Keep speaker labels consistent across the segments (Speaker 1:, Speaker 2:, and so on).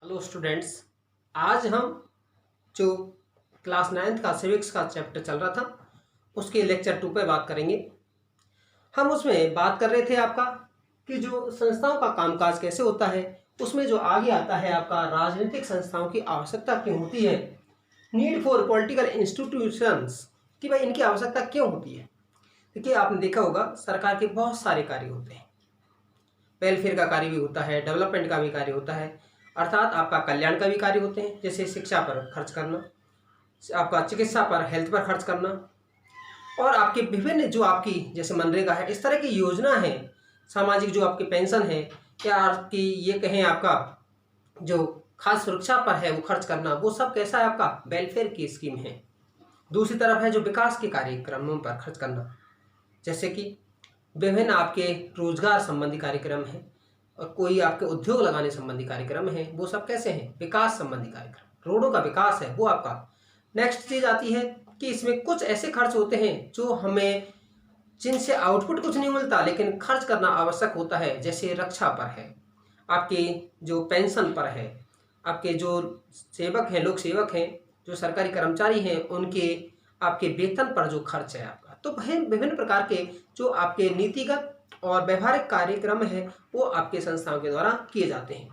Speaker 1: Hello students. आज हम जो क्लास 9th का सिविक्स का चैप्टर चल रहा था उसके लेक्चर 2 पे बात करेंगे। हम उसमें बात कर रहे थे आपका कि जो संस्थाओं का कामकाज कैसे होता है, उसमें जो आगे आता है आपका राजनीतिक संस्थाओं की आवश्यकता क्यों होती है, नीड फॉर पॉलिटिकल इंस्टीट्यूशंस, कि भाई इनकी आवश्यकता क्यों होती है। देखिए, आपने देखा होगा सरकार के बहुत सारे कार्य होते हैं, वेलफेयर का कार्य भी होता है, डेवलपमेंट का भी कार्य होता है, अर्थात आपका कल्याण का भी कार्य होते हैं, जैसे शिक्षा पर खर्च करना, आपका चिकित्सा पर, हेल्थ पर खर्च करना, और आपके विभिन्न जो आपकी जैसे मनरेगा है, इस तरह की योजना है, सामाजिक जो आपकी पेंशन है, या आपकी ये कहें आपका जो खास सुरक्षा पर है वो खर्च करना, वो सब कैसा है आपका वेलफेयर की स्कीम है। दूसरी तरफ है जो विकास के कार्यक्रमों पर खर्च करना, जैसे कि विभिन्न आपके रोजगार संबंधी कार्यक्रम हैं और कोई आपके उद्योग लगाने संबंधी कार्यक्रम है, वो सब कैसे हैं विकास संबंधी कार्यक्रम। रोडों का विकास है वो आपका। नेक्स्ट चीज आती है कि इसमें कुछ ऐसे खर्च होते हैं जो हमें जिनसे आउटपुट कुछ नहीं मिलता लेकिन खर्च करना आवश्यक होता है, जैसे रक्षा पर है, आपके जो पेंशन पर है, आपके जो सेवक हैं, लोक सेवक हैं, जो सरकारी कर्मचारी हैं, उनके आपके वेतन पर जो खर्च है आपका। तो विभिन्न प्रकार के जो आपके नीतिगत और व्यवहारिक कार्यक्रम है वो आपके संस्थाओं के द्वारा किए जाते हैं।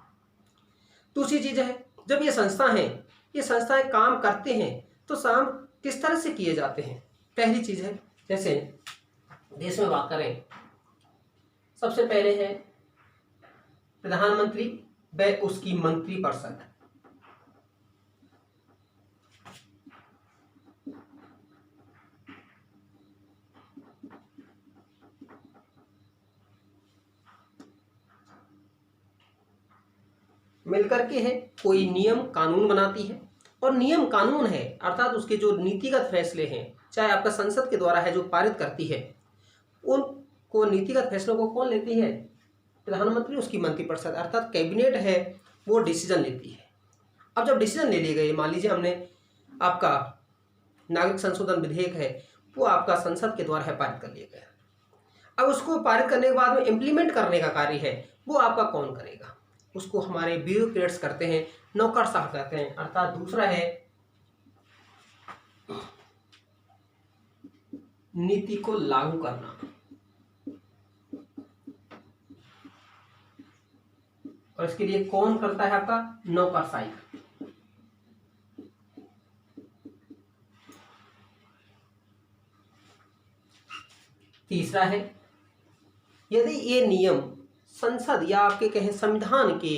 Speaker 1: दूसरी चीज है, जब ये संस्थाएं काम करते हैं तो काम किस तरह से किए जाते हैं। पहली चीज है, जैसे देश में बात करें, सबसे पहले है प्रधानमंत्री व उसकी मंत्रिपरिषद। मिलकर के है कोई नियम कानून बनाती है, और नियम कानून है अर्थात उसके जो नीतिगत फैसले हैं, चाहे आपका संसद के द्वारा है जो पारित करती है, उनको नीतिगत फैसलों को कौन लेती है? प्रधानमंत्री, उसकी मंत्रिपरिषद अर्थात कैबिनेट है वो डिसीजन लेती है। अब जब डिसीजन ले लिए गए, मान लीजिए हमने आपका नागरिक संशोधन विधेयक है वो आपका संसद के द्वारा है पारित कर लिया गया। अब उसको पारित करने के बाद में इम्प्लीमेंट करने का कार्य है वो आपका कौन करेगा? उसको हमारे ब्यूरोक्रेट्स करते हैं, नौकरशाह कहते हैं। अर्थात दूसरा है नीति को लागू करना, और इसके लिए कौन करता है? आपका नौकरशाही। तीसरा है, यदि ये नियम संसद या आपके कहें संविधान के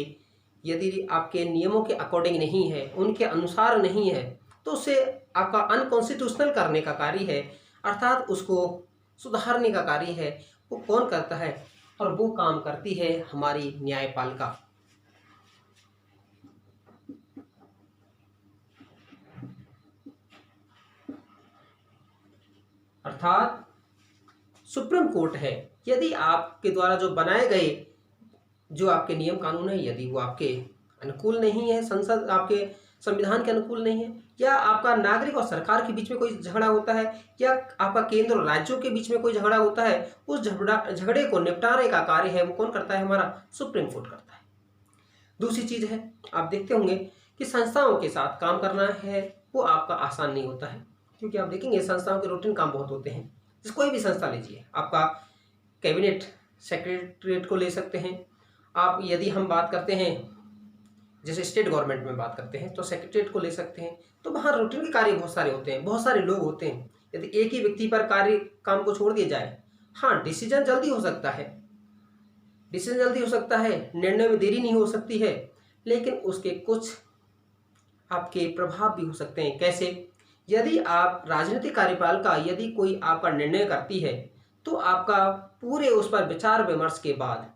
Speaker 1: यदि आपके नियमों के अकॉर्डिंग नहीं है, उनके अनुसार नहीं है, तो उसे आपका अनकॉन्स्टिट्यूशनल करने का कार्य है, अर्थात उसको सुधारने का कार्य है, वो कौन करता है? और वो काम करती है हमारी न्यायपालिका। अर्थात सुप्रीम कोर्ट है, यदि आपके द्वारा जो बनाए गए जो आपके नियम कानून है यदि वो आपके अनुकूल नहीं है, संसद आपके संविधान के अनुकूल नहीं है, या आपका नागरिक और सरकार के बीच में कोई झगड़ा होता है, या आपका केंद्र और राज्यों के बीच में कोई झगड़ा होता है, उस झगड़े को निपटाने का कार्य है वो कौन करता है? हमारा सुप्रीम कोर्ट करता है। दूसरी चीज है, आप देखते होंगे कि संस्थाओं के साथ काम करना है वो आपका आसान नहीं होता है, क्योंकि आप देखेंगे संस्थाओं के रूटीन काम बहुत होते हैं। जिस कोई भी संस्था लीजिए, आपका कैबिनेट सेक्रेटरीट को ले सकते हैं आप, यदि हम बात करते हैं जैसे स्टेट गवर्नमेंट में बात करते हैं तो सेक्रेटरीट को ले सकते हैं। तो वहाँ रूटीन के कार्य बहुत सारे होते हैं, बहुत सारे लोग होते हैं। यदि एक ही व्यक्ति पर कार्य काम को छोड़ दिया जाए, हाँ डिसीजन जल्दी हो सकता है, निर्णय में देरी नहीं हो सकती है, लेकिन उसके कुछ आपके प्रभाव भी हो सकते हैं। कैसे? यदि आप राजनीतिक कार्यपालिका यदि कोई आपका निर्णय करती है तो आपका पूरे उस पर विचार विमर्श के बाद,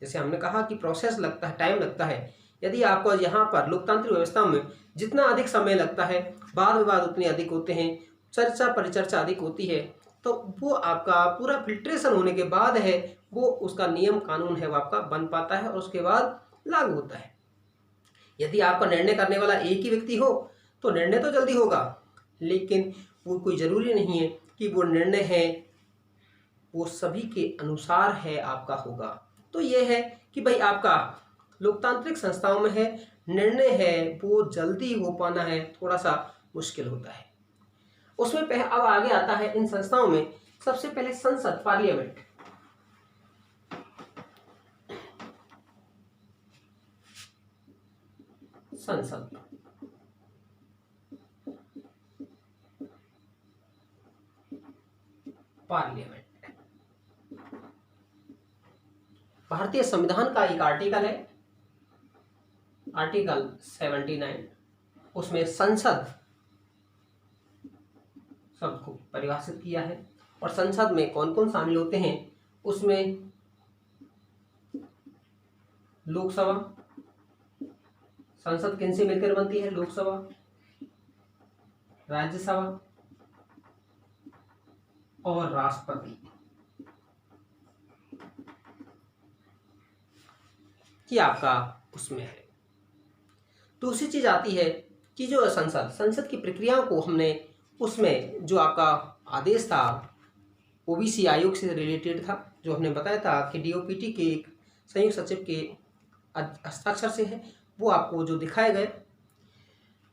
Speaker 1: जैसे हमने कहा कि प्रोसेस लगता है, टाइम लगता है, यदि आपको यहाँ पर लोकतांत्रिक व्यवस्था में जितना अधिक समय लगता है, वाद विवाद उतने अधिक होते हैं, चर्चा परिचर्चा अधिक होती है, तो वो आपका पूरा फिल्ट्रेशन होने के बाद है वो उसका नियम कानून है वो आपका बन पाता है और उसके बाद लागू होता है। यदि आपका निर्णय करने वाला एक ही व्यक्ति हो तो निर्णय तो जल्दी होगा, लेकिन वो कोई ज़रूरी नहीं है कि वो निर्णय है वो सभी के अनुसार है आपका होगा। तो ये है कि भाई आपका लोकतांत्रिक संस्थाओं में है, निर्णय है वो जल्दी हो पाना है थोड़ा सा मुश्किल होता है। उसमें अब आगे आता है इन संस्थाओं में सबसे पहले संसद, पार्लियामेंट। संसद, पार्लियामेंट। भारतीय संविधान का एक आर्टिकल है, आर्टिकल 79, उसमें संसद शब्द को परिभाषित किया है। और संसद में कौन कौन शामिल होते हैं, उसमें लोकसभा, संसद किनसे मिलकर बनती है, लोकसभा, राज्यसभा और राष्ट्रपति, कि आपका उसमें है। दूसरी चीज आती है कि जो संसद की प्रक्रियाओं को हमने, उसमें जो आपका आदेश था ओबीसी आयोग से रिलेटेड था, जो हमने बताया था कि डीओपीटी के एक संयुक्त सचिव के हस्ताक्षर से है, वो आपको जो दिखाए गए।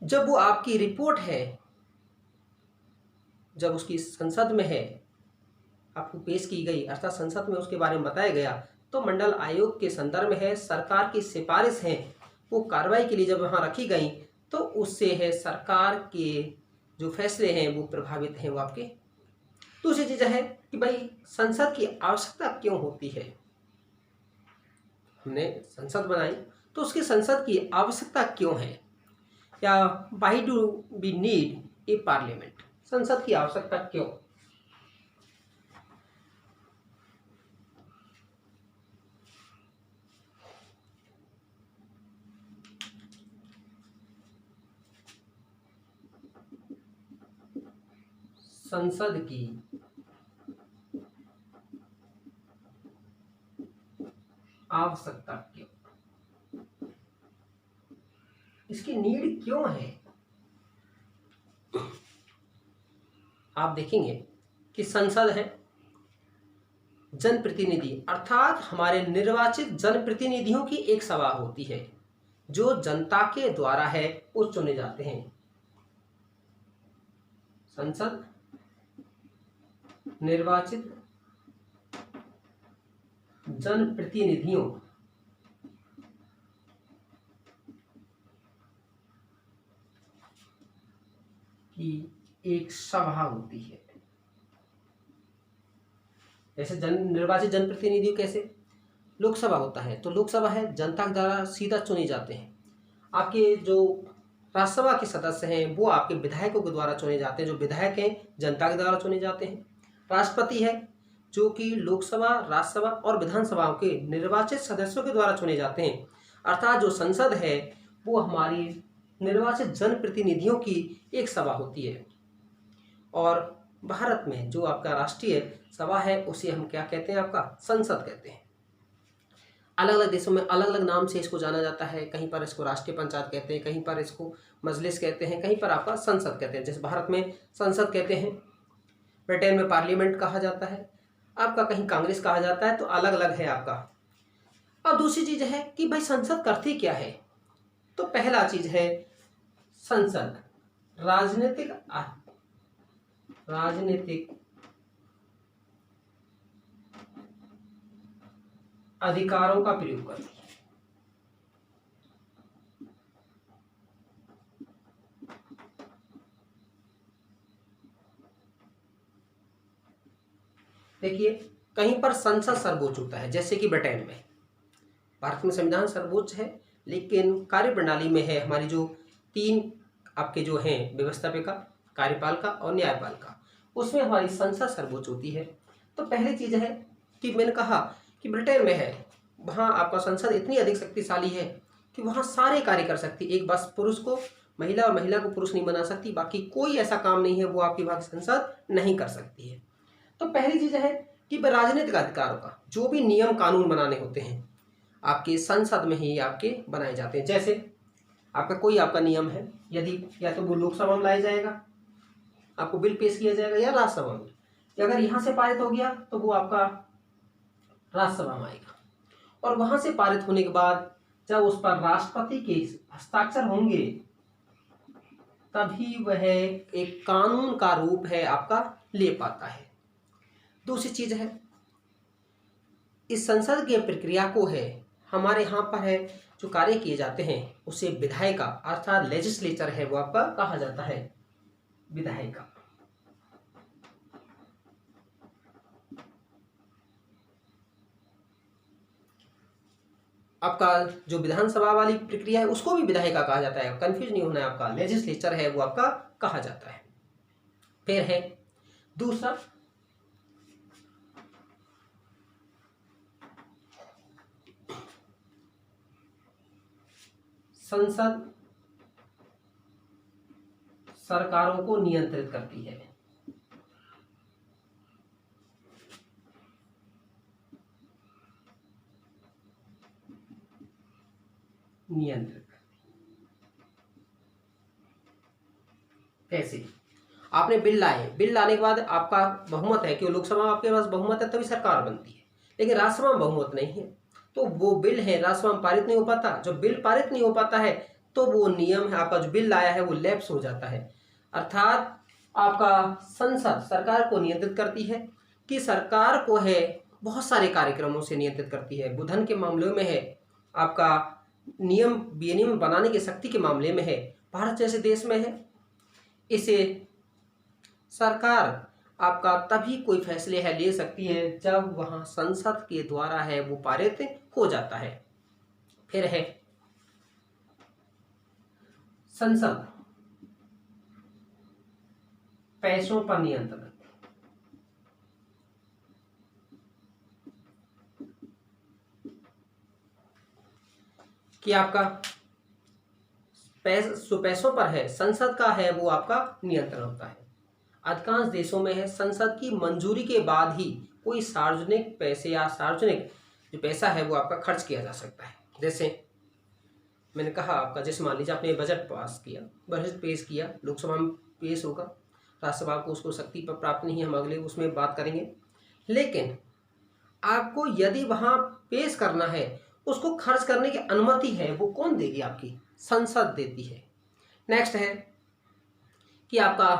Speaker 1: जब वो आपकी रिपोर्ट है, जब उसकी संसद में है, आपको पेश की गई, अर्थात संसद में उसके बारे में बताया गया, तो मंडल आयोग के संदर्भ में है, सरकार की सिफारिश है वो कार्रवाई के लिए जब वहाँ रखी गई, तो उससे है सरकार के जो फैसले हैं वो प्रभावित हैं, वो आपके। दूसरी चीज़ है कि भाई संसद की आवश्यकता क्यों होती है। हमने संसद बनाई तो उसकी संसद की आवश्यकता क्यों है, या why do we need a parliament, संसद की आवश्यकता क्यों। संसद की आवश्यकता क्यों, इसकी नीड क्यों है। आप देखेंगे कि संसद है जनप्रतिनिधि, अर्थात हमारे निर्वाचित जनप्रतिनिधियों की एक सभा होती है जो जनता के द्वारा है, वो चुने जाते हैं। संसद निर्वाचित जनप्रतिनिधियों की एक सभा होती है। जैसे निर्वाचित जनप्रतिनिधियों कैसे, लोकसभा होता है तो लोकसभा है जनता के द्वारा सीधा चुने जाते हैं। आपके जो राज्यसभा के सदस्य हैं वो आपके विधायकों के द्वारा चुने जाते हैं, जो विधायक हैं जनता के द्वारा चुने जाते हैं। राष्ट्रपति है जो कि लोकसभा, राज्यसभा और विधानसभाओं के निर्वाचित सदस्यों के द्वारा चुने जाते हैं। अर्थात जो संसद है वो हमारी निर्वाचित जनप्रतिनिधियों की एक सभा होती है। और भारत में जो आपका राष्ट्रीय सभा है उसे हम क्या कहते हैं, आपका संसद कहते हैं। अलग अलग देशों में अलग अलग नाम से इसको जाना जाता है, कहीं पर इसको राष्ट्रीय पंचायत कहते हैं, कहीं पर इसको मजलिस कहते हैं, कहीं पर आपका संसद कहते हैं। जैसे भारत में संसद कहते हैं, ब्रिटेन में पार्लियामेंट कहा जाता है, आपका कहीं कांग्रेस कहा जाता है, तो अलग अलग है आपका। अब दूसरी चीज है कि भाई संसद करती क्या है, तो पहला चीज है संसद राजनीतिक अधिकारों का प्रयोग करती है। देखिए कहीं पर संसद सर्वोच्च होता है, जैसे कि ब्रिटेन में। भारत में संविधान सर्वोच्च है, लेकिन कार्यप्रणाली में है हमारी जो तीन आपके जो हैं व्यवस्थापिका, कार्यपालिका और न्यायपालिका, उसमें हमारी संसद सर्वोच्च होती है। तो पहली चीज है कि मैंने कहा कि ब्रिटेन में है, वहाँ आपका संसद इतनी अधिक शक्तिशाली है कि वहाँ सारे कार्य कर सकती, एक बस पुरुष को महिला और महिला को पुरुष नहीं बना सकती, बाकी कोई ऐसा काम नहीं है वो आपकी वहाँ की संसद नहीं कर सकती है। तो पहली चीज है कि राजनीतिक अधिकारों का जो भी नियम कानून बनाने होते हैं आपके संसद में ही आपके बनाए जाते हैं। जैसे आपका कोई आपका नियम है, यदि या तो वो लोकसभा में लाया जाएगा, आपको बिल पेश किया जाएगा, या राज्यसभा में, अगर यहाँ से पारित हो गया तो वो आपका राज्यसभा में आएगा, और वहाँ से पारित होने के बाद जब उस पर राष्ट्रपति के हस्ताक्षर होंगे तभी वह एक कानून का रूप है आपका ले पाता है। दूसरी चीज है, इस संसद की प्रक्रिया को है हमारे यहाँ पर है जो कार्य किए जाते हैं उसे विधायिका अर्थात लेजिस्लेचर है वो आपका कहा जाता है, विधायिका। आपका जो विधानसभा वाली प्रक्रिया है उसको भी विधायिका कहा जाता है, कंफ्यूज नहीं होना है आपका, लेजिस्लेचर है वो आपका कहा जाता है। फिर है दूसरा, संसद सरकारों को नियंत्रित करती है। नियंत्रित कैसे? आपने बिल लाए, बिल लाने के बाद आपका बहुमत है कि लोकसभा में आपके पास बहुमत है तभी सरकार बनती है, लेकिन राज्यसभा में बहुमत नहीं है तो वो बिल है राज्यसभा में पारित नहीं हो पाता। जब बिल पारित नहीं हो पाता है तो वो नियम है आपका जो बिल लाया है वो लैप्स हो जाता है। अर्थात आपका संसद सरकार को नियंत्रित करती है कि सरकार को है बहुत सारे कार्यक्रमों से नियंत्रित करती है। बुधन के मामले में है आपका नियम विनियम बनाने की शक्ति के मामले में है, भारत जैसे देश में है इसे सरकार आपका तभी कोई फैसले है ले सकती है जब वहां संसद के द्वारा है वो पारित हो जाता है। फिर है संसद पैसों पर नियंत्रण। कि आपका पैसों पर है संसद का है वो आपका नियंत्रण होता है। अधिकांश देशों में है संसद की मंजूरी के बाद ही कोई सार्वजनिक पैसे या सार्वजनिक जो पैसा है वो आपका खर्च किया जा सकता है। जैसे मैंने कहा आपका, जैसे मान लीजिए आपने बजट पास किया, बजट पेश किया, लोकसभा में पेश होगा, राज्यसभा को उसको शक्ति पर प्राप्त नहीं है, हम अगले उसमें बात करेंगे। लेकिन आपको यदि वहां पेश करना है उसको खर्च करने की अनुमति है वो कौन देगी? आपकी संसद देती है। नेक्स्ट है कि आपका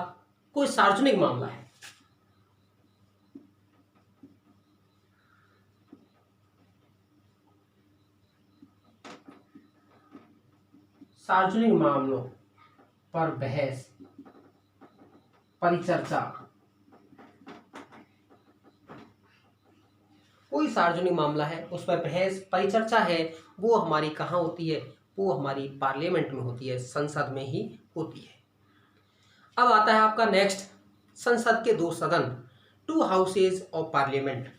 Speaker 1: कोई सार्वजनिक मामला है, सार्वजनिक मामलों पर बहस परिचर्चा, कोई सार्वजनिक मामला है उस पर बहस परिचर्चा है वो हमारी कहाँ होती है? वो हमारी पार्लियामेंट में होती है, संसद में ही होती है। अब आता है आपका नेक्स्ट, संसद के दो सदन, टू हाउसेज ऑफ पार्लियामेंट।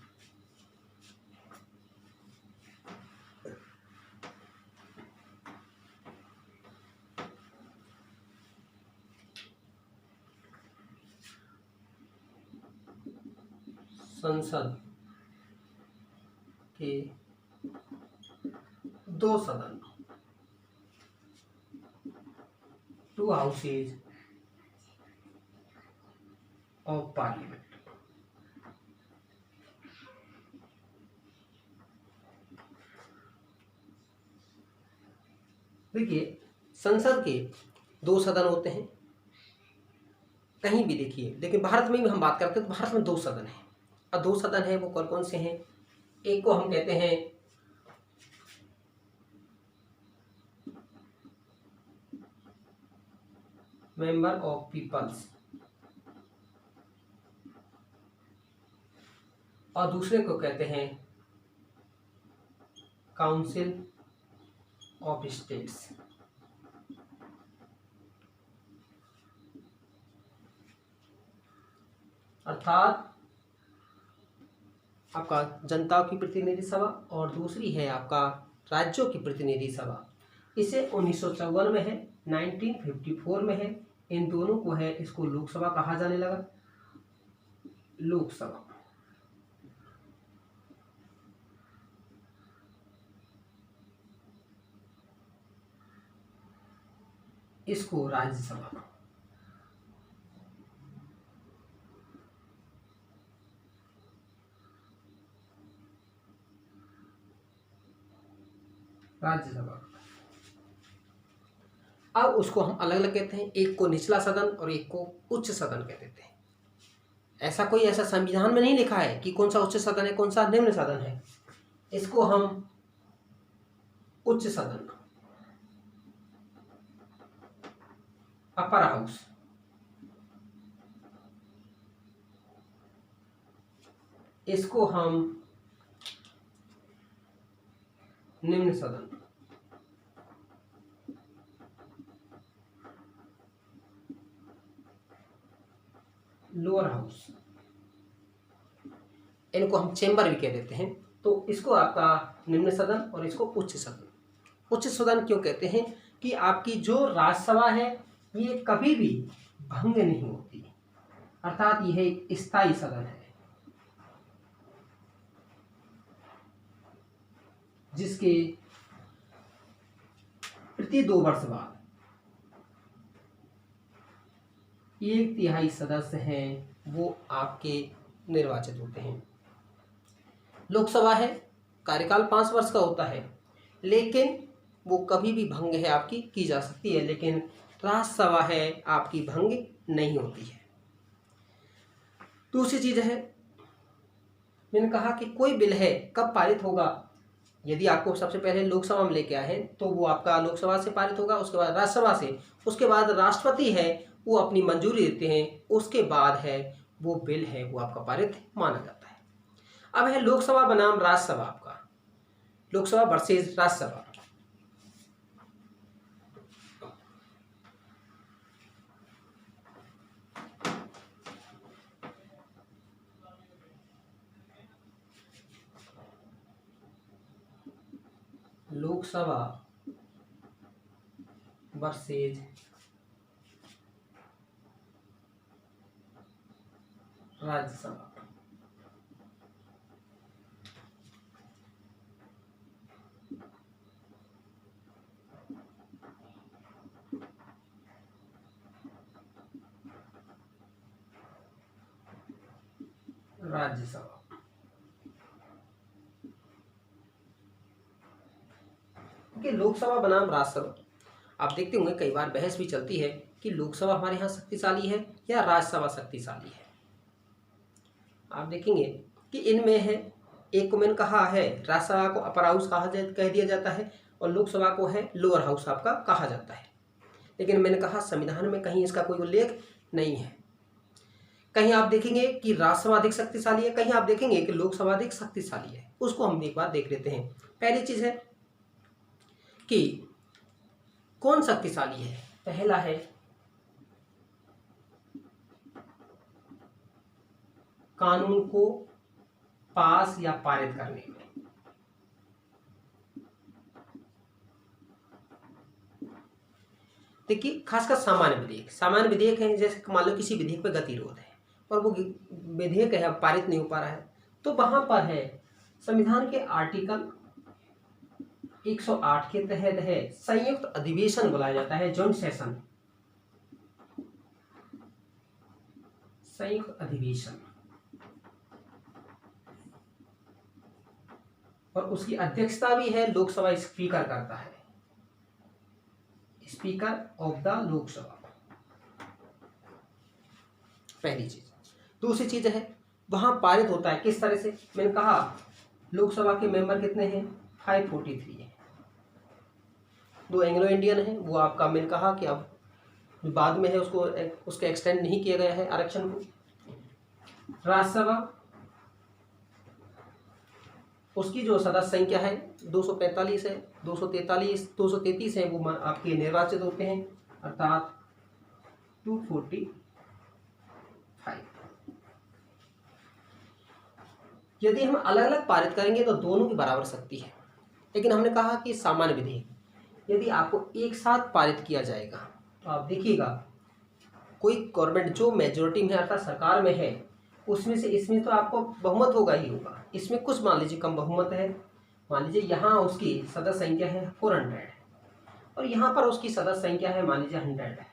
Speaker 1: संसद के दो सदन, टू हाउसेज ऑफ पार्लियामेंट। देखिए संसद के दो सदन होते हैं, कहीं भी देखिए, लेकिन भारत में भी हम बात करते हैं तो भारत में दो सदन हैं। और दो सदन है वो कौन कौन से हैं? एक को हम कहते हैं मेंबर ऑफ पीपल्स और दूसरे को कहते हैं काउंसिल ऑफ स्टेट्स। अर्थात आपका जनता की प्रतिनिधि सभा और दूसरी है आपका राज्यों की प्रतिनिधि सभा। इसे 1954 में है, 1954 में है, इन दोनों को है इसको लोकसभा कहा जाने लगा, लोकसभा। इसको राज्यसभा। राज्यसभा। अब उसको हम अलग अलग कहते हैं, एक को निचला सदन और एक को उच्च सदन कह देते हैं। ऐसा संविधान में नहीं लिखा है कि कौन सा उच्च सदन है कौन सा निम्न सदन है। इसको हम उच्च सदन, अपर हाउस, इसको हम निम्न सदन, लोअर हाउस, इनको हम चेंबर भी कह देते हैं। तो इसको आपका निम्न सदन और इसको उच्च सदन। उच्च सदन क्यों कहते हैं कि आपकी जो राज्यसभा है ये कभी भी भंग नहीं होती, अर्थात यह एक स्थायी सदन है जिसके प्रति 2 वर्ष बाद 1/3 सदस्य हैं वो आपके निर्वाचित होते हैं। लोकसभा है, कार्यकाल 5 वर्ष का होता है, लेकिन वो कभी भी भंग है आपकी की जा सकती है, लेकिन राज्यसभा है आपकी भंग नहीं होती है। दूसरी चीज है, मैंने कहा कि कोई बिल है कब पारित होगा। यदि आपको सबसे पहले लोकसभा में लेके आए हैं तो वो आपका लोकसभा से पारित होगा, उसके बाद राज्यसभा से, उसके बाद राष्ट्रपति है वो अपनी मंजूरी देते हैं, उसके बाद है वो बिल है वो आपका पारित माना जाता है। अब है लोकसभा बनाम राज्यसभा, आपका लोकसभा वर्सेस राज्यसभा। लोकसभा वर्सेज राज्यसभा। राज्यसभा कि लोकसभा बनाम राज्यसभा। आप देखते होंगे कई बार बहस भी चलती है कि लोकसभा हमारे यहाँ शक्तिशाली है या राज्यसभा शक्तिशाली है। आप देखेंगे कि इनमें है, एक को मैंने कहा है राज्यसभा को अपर हाउस कह दिया जाता है और लोकसभा को है लोअर हाउस आपका कहा जाता है। लेकिन मैंने कहा संविधान में कहीं इसका कोई उल्लेख नहीं है। कहीं आप देखेंगे कि राज्यसभा अधिक शक्तिशाली है, कहीं आप देखेंगे कि लोकसभा अधिक शक्तिशाली है। उसको हम एक बार देख लेते हैं। पहली चीज है कि कौन शक्तिशाली है। पहला है कानून को पास या पारित करने में। देखिए खासकर सामान्य विधेयक है, जैसे मान लो किसी विधेयक पर गतिरोध है और वो विधेयक है पारित नहीं हो पा रहा है, तो वहां पर है संविधान के आर्टिकल 108 के तहत है संयुक्त अधिवेशन बुलाया जाता है, जॉइंट सेशन, संयुक्त अधिवेशन, और उसकी अध्यक्षता भी है लोकसभा स्पीकर करता है, स्पीकर ऑफ द लोकसभा। पहली चीज। दूसरी चीज है वहां पारित होता है किस तरह से। मैंने कहा लोकसभा के मेंबर कितने हैं, 543 है। 2 एंग्लो इंडियन है, वो आपका मैंने कहा कि अब बाद में है उसको एक्सटेंड नहीं किया गया है आरक्षण को। राज्यसभा उसकी जो सदस्य संख्या है 245 है, 233 है वो आपके निर्वाचित होते हैं, अर्थात 245। यदि हम अलग अलग पारित करेंगे तो दोनों की बराबर शक्ति है, लेकिन हमने कहा कि सामान्य विधेयक यदि आपको एक साथ पारित किया जाएगा तो आप देखिएगा कोई गवर्नमेंट जो मेजोरिटी में अर्थात सरकार में है उसमें से इसमें तो आपको बहुमत होगा ही होगा। इसमें कुछ मान लीजिए कम बहुमत है, मान लीजिए यहाँ उसकी सदस्य संख्या है 400 और यहाँ पर उसकी सदस्य संख्या है मान लीजिए 100 है।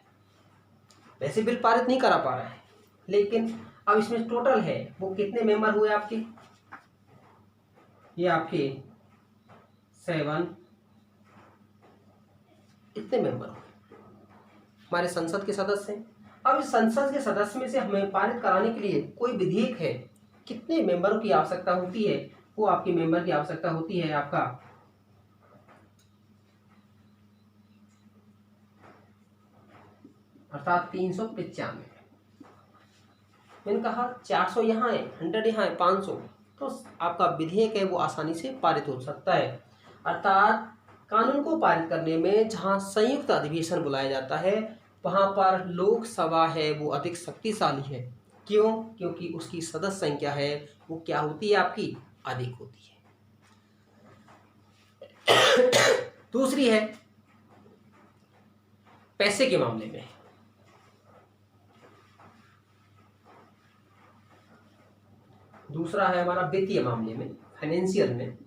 Speaker 1: वैसे बिल पारित नहीं करा पा रहा है, लेकिन अब इसमें टोटल है वो कितने मेंबर हुए आपके, ये आपके 7 इतने मेंबर हमारे संसद के सदस्य हैं। अब इस संसद के सदस्य में से हमें पारित कराने के लिए कोई विधेयक है, कितने मेंबरों की आवश्यकता होती है? वो आपकी मेंबर की आवश्यकता होती है आपका अर्थात 395। मैंने कहा 400 यहाँ है, 100 यहाँ है, 500, तो आपका विधेयक है वो आसानी से पारित हो सकता है। अर्थात कानून को पारित करने में जहाँ संयुक्त अधिवेशन बुलाया जाता है वहाँ पर लोकसभा है वो अधिक शक्तिशाली है। क्यों? क्योंकि उसकी सदस्य संख्या है वो क्या होती है, आपकी अधिक होती है। दूसरी है पैसे के मामले में। दूसरा है हमारा वित्तीय मामले में, फाइनेंशियल में।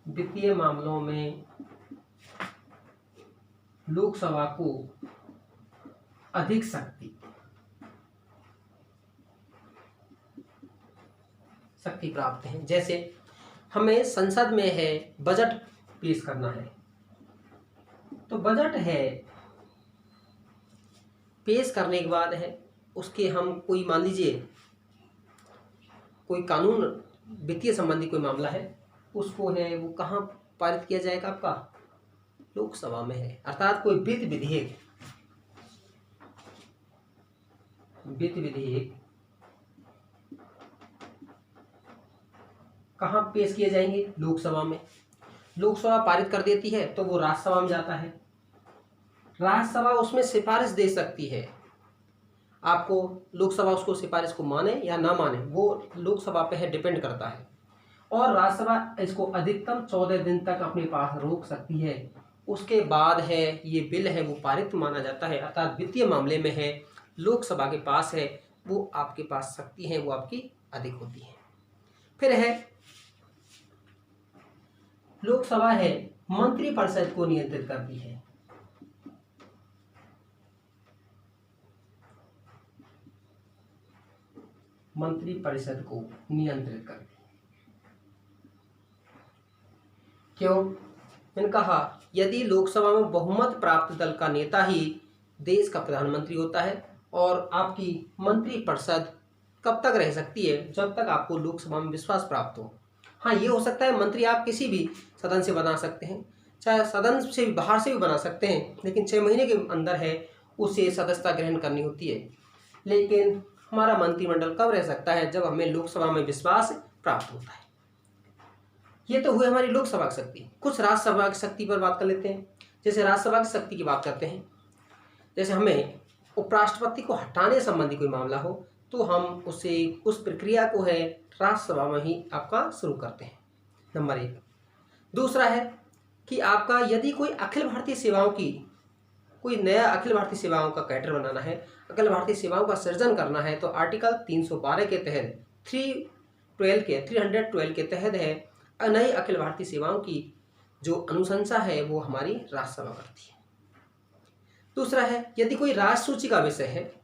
Speaker 1: वित्तीय मामलों में लोकसभा को अधिक शक्ति प्राप्त है। जैसे हमें संसद में है बजट पेश करना है, तो बजट है पेश करने के बाद है उसके हम कोई मान लीजिए कोई कानून वित्तीय संबंधी कोई मामला है, उसको है वो कहाँ पारित किया जाएगा, आपका लोकसभा में है। अर्थात कोई वित्त विधेयक कहाँ पेश किए जाएंगे, लोकसभा में। लोकसभा पारित कर देती है तो वो राज्यसभा में जाता है। राज्यसभा उसमें सिफारिश दे सकती है, आपको लोकसभा उसको सिफारिश को माने या ना माने वो लोकसभा पे है, डिपेंड करता है। और राज्यसभा इसको अधिकतम 14 दिन तक अपने पास रोक सकती है। उसके बाद है ये बिल है वो पारित माना जाता है। अर्थात वित्तीय मामले में है लोकसभा के पास है वो आपके पास शक्ति है वो आपकी अधिक होती है। फिर है लोकसभा है मंत्रिपरिषद को नियंत्रित करती है। मंत्रिपरिषद को नियंत्रित करती है। क्यों? मैंने कहा यदि लोकसभा में बहुमत प्राप्त दल का नेता ही देश का प्रधानमंत्री होता है और आपकी मंत्रिपरिषद कब तक रह सकती है, जब तक आपको लोकसभा में विश्वास प्राप्त हो। हाँ, ये हो सकता है मंत्री आप किसी भी सदन से बना सकते हैं, चाहे सदन से बाहर से भी बना सकते हैं, लेकिन 6 महीने के अंदर है उसे सदस्यता ग्रहण करनी होती है। लेकिन हमारा मंत्रिमंडल कब रह सकता है, जब हमें लोकसभा में विश्वास प्राप्त होता है। ये तो हुई हमारी लोकसभा की शक्ति। कुछ राज्यसभा की शक्ति पर बात कर लेते हैं। जैसे राज्यसभा की शक्ति की बात करते हैं, जैसे हमें उपराष्ट्रपति को हटाने संबंधी कोई मामला हो तो हम उस प्रक्रिया को है राज्यसभा में ही आपका शुरू करते हैं, नंबर 1। दूसरा है कि आपका यदि कोई अखिल भारतीय सेवाओं की कोई नया अखिल भारतीय सेवाओं का कैडर बनाना है, अखिल भारतीय सेवाओं का सृजन करना है, तो आर्टिकल 312 के तहत 312 के तहत है नई अखिल भारतीय सेवाओं की जो अनुशंसा है वो हमारी राज्यसभा करती है। दूसरा है यदि कोई राष्ट्र सूची का विषय है,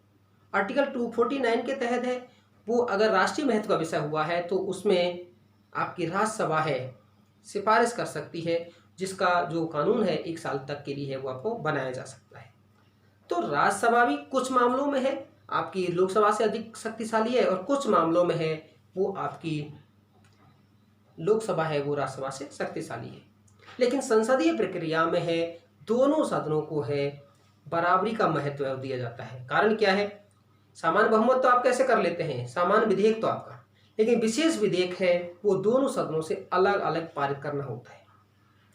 Speaker 1: आर्टिकल 249 के तहत है वो अगर राष्ट्रीय महत्व का विषय हुआ है तो उसमें आपकी राज्यसभा है सिफारिश कर सकती है, जिसका जो कानून है 1 साल तक के लिए है वो आपको बनाया जा सकता है। तो राज्यसभा भी कुछ मामलों में है आपकी लोकसभा से अधिक शक्तिशाली है और कुछ मामलों में है वो आपकी लोकसभा है वो राज्यसभा से शक्तिशाली है। लेकिन संसदीय प्रक्रिया में है दोनों सदनों को है बराबरी का महत्व दिया जाता है। कारण क्या है, सामान्य बहुमत तो आप कैसे कर लेते हैं, सामान्य विधेयक तो आपका, लेकिन विशेष विधेयक है वो दोनों सदनों से अलग अलग पारित करना होता है।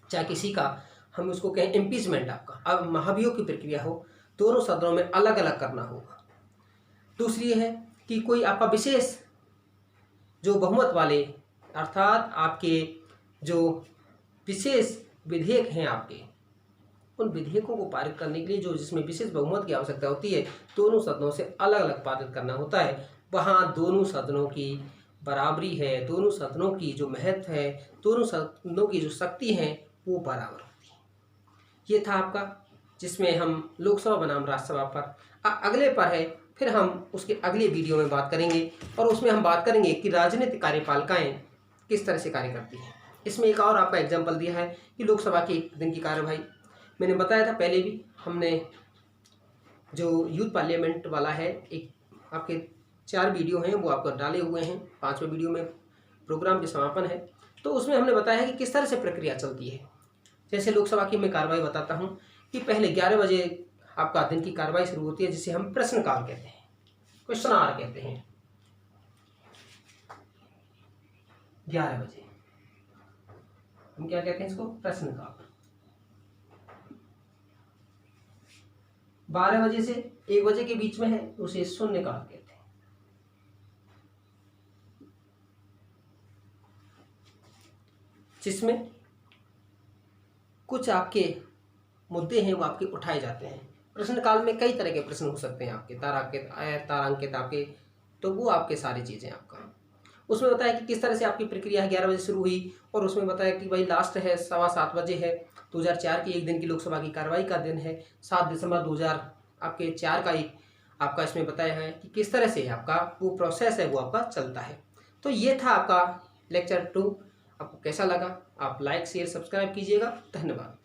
Speaker 1: चाहे किसी का हम उसको कहें इम्पीचमेंट, आपका अब महाभियोग की प्रक्रिया हो, दोनों सदनों में अलग अलग करना होगा। दूसरी है कि कोई आपका विशेष जो बहुमत वाले अर्थात आपके जो विशेष विधेयक हैं आपके, उन विधेयकों को पारित करने के लिए जो जिसमें विशेष बहुमत की आवश्यकता होती है दोनों सदनों से अलग अलग पारित करना होता है। वहाँ दोनों सदनों की बराबरी है, दोनों सदनों की जो महत्व है, दोनों सदनों की जो शक्ति है वो बराबर होती है। ये था आपका जिसमें हम लोकसभा बनाम राज्यसभा पर अगले पर है, फिर हम उसके अगले वीडियो में बात करेंगे और उसमें हम बात करेंगे कि राजनीतिक कार्यपालिकाएं किस तरह से कार्य करती है। इसमें एक और आपका एग्जाम्पल दिया है कि लोकसभा की एक दिन की कार्यवाही। मैंने बताया था पहले भी, हमने जो यूथ पार्लियामेंट वाला है, एक आपके 4 वीडियो हैं वो आपको डाले हुए हैं। 5वें वीडियो में प्रोग्राम के समापन है, तो उसमें हमने बताया है कि किस तरह से प्रक्रिया चलती है। जैसे लोकसभा की मैं कार्रवाई बताता हूँ कि पहले 11 बजे आपका दिन की कार्रवाई शुरू होती है, जिसे हम प्रश्नकाल कहते हैं, क्वेश्चन आवर कहते हैं। 11 बजे हम क्या कहते हैं इसको, प्रश्नकाल। 12 बजे से 1 बजे के बीच में है तो उसे शून्यकाल कहते हैं। जिसमें कुछ आपके मुद्दे हैं वो आपके उठाए जाते हैं। प्रश्नकाल में कई तरह के प्रश्न हो सकते हैं आपके, तारांकित आपके, तो वो आपके सारी चीज़ें आपका उसमें बताया कि किस तरह से आपकी प्रक्रिया 11 बजे शुरू हुई, और उसमें बताया कि भाई लास्ट है 7:15 बजे है, 2004 की एक दिन की लोकसभा की कार्रवाई का दिन है, 7 दिसंबर 2004 का एक आपका इसमें बताया है कि किस तरह से आपका वो प्रोसेस है वो आपका चलता है। तो ये था आपका लेक्चर 2। आपको कैसा लगा? आप लाइक शेयर सब्सक्राइब कीजिएगा। धन्यवाद।